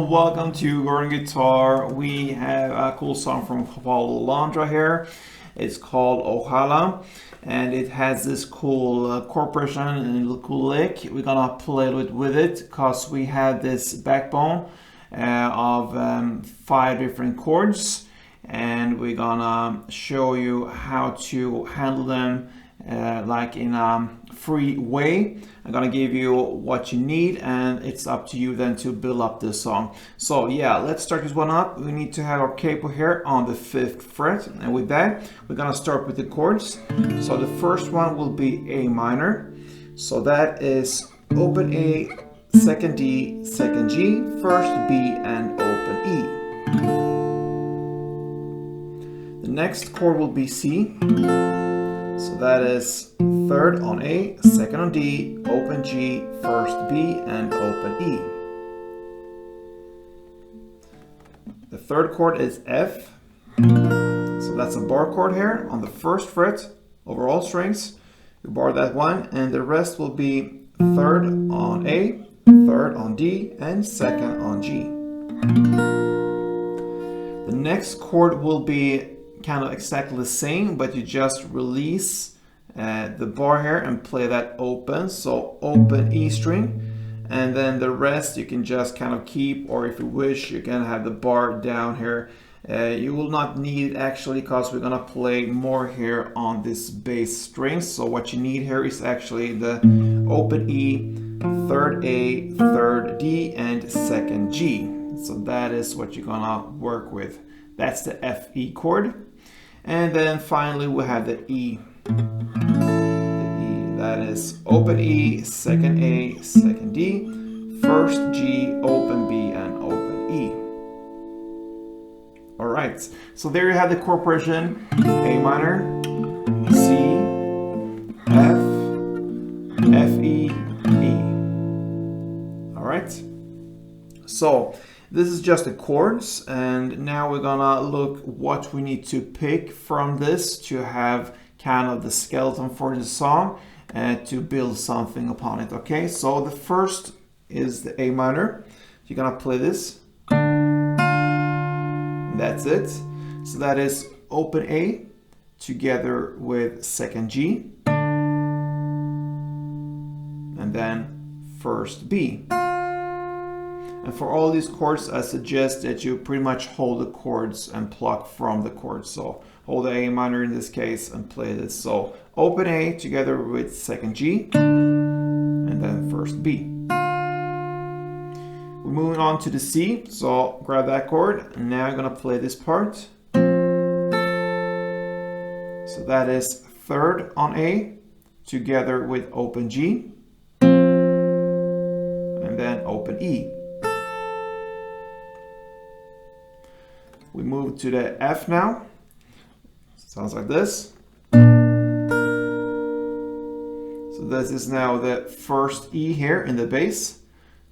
welcome to Learn Guitar. We have a cool song from PAULO LONDRA here. It's called Ojala, and it has this cool chord progression and a cool lick. We're gonna play with it because we have this backbone of 5 different chords, and we're gonna show you how to handle them like in a free way. I'm gonna give you what you need, and it's up to you then to build up this song. So yeah, let's start this one up. We need to have our capo here on the 5th fret, and with that we're gonna start with the chords. So the first one will be A minor, so that is open A, second D, second G, first B, and open E. The next chord will be C, so that is 3rd on A, 2nd on D, open G, first B, and open E. The 3rd chord is F, so that's a bar chord here on the 1st fret over all strings. You bar that one, and the rest will be 3rd on A, 3rd on D, and 2nd on G. The next chord will be kind of exactly the same, but you just release the bar here and play that open, so open E string, and then the rest you can just kind of keep, or if you wish you can have the bar down here. You will not need it actually, because we're gonna play more here on this bass string. So what you need here is actually the open E, 3rd A, 3rd D, and 2nd G. So that is what you're gonna work with. That's the F E chord. And then finally we have the E. That is open E, 2nd A, 2nd D, 1st G, open B, and open E. All right, so there you have the chord progression: A minor, C, F, F, E, E. All right, so this is just the chords, and now we're gonna look what we need to pick from this to have kind of the skeleton for the song and to build something upon it. Okay, so the first is the A minor. You're gonna play this. That's it. So that is open A together with 2nd G, and then 1st B. And for all these chords, I suggest that you pretty much hold the chords and pluck from the chords. So hold the A minor in this case and play this. So open A together with 2nd G, and then 1st B. We're moving on to the C, so grab that chord, and now I'm gonna play this part. So that is 3rd on A together with open G, and then open E. We move to the F now. Sounds like this. So this is now the 1st E here in the bass,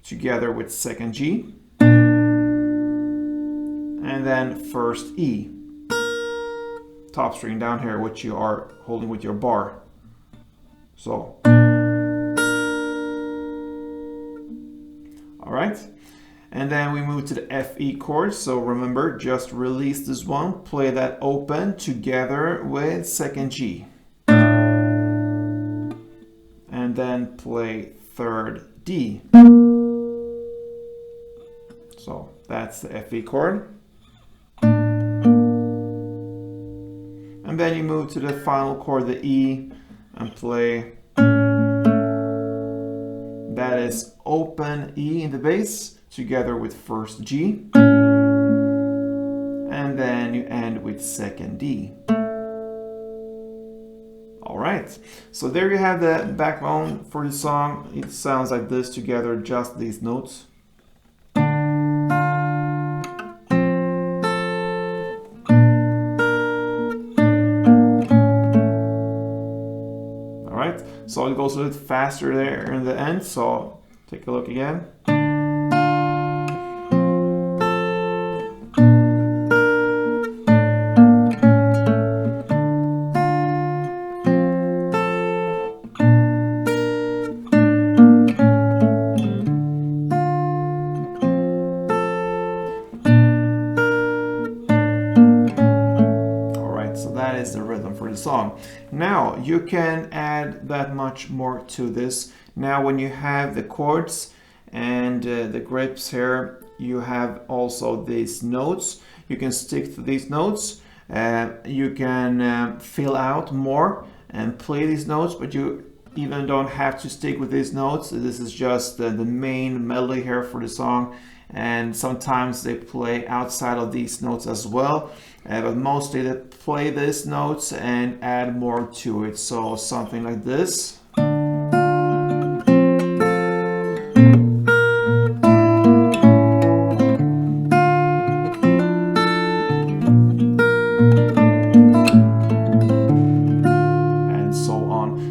together with 2nd G, and then 1st E. Top string down here, which you are holding with your bar. So. All right. And then we move to the F E chord. So remember, just release this one, play that open together with 2nd G. And then play 3rd D. So that's the F E chord. And then you move to the final chord, the E, and play. That is open E in the bass together with 1st G, and then you end with 2nd D. All right, so there you have the backbone for the song. It sounds like this together, just these notes. All right, so it goes a little faster there in the end, so take a look again. as the rhythm for the song. Now you can add that much more to this. Now when you have the chords and the grips here, you have also these notes. You can stick to these notes. You can fill out more and play these notes, but you even don't have to stick with these notes. This is just the main melody here for the song, and sometimes they play outside of these notes as well, but mostly they play these notes and add more to it. So something like this.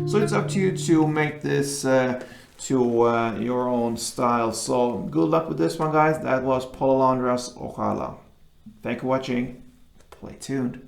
So it's up to you to make this to your own style. So good luck with this one, guys. That was Paulo Londra's Ojala. Thank you for watching. Play tuned.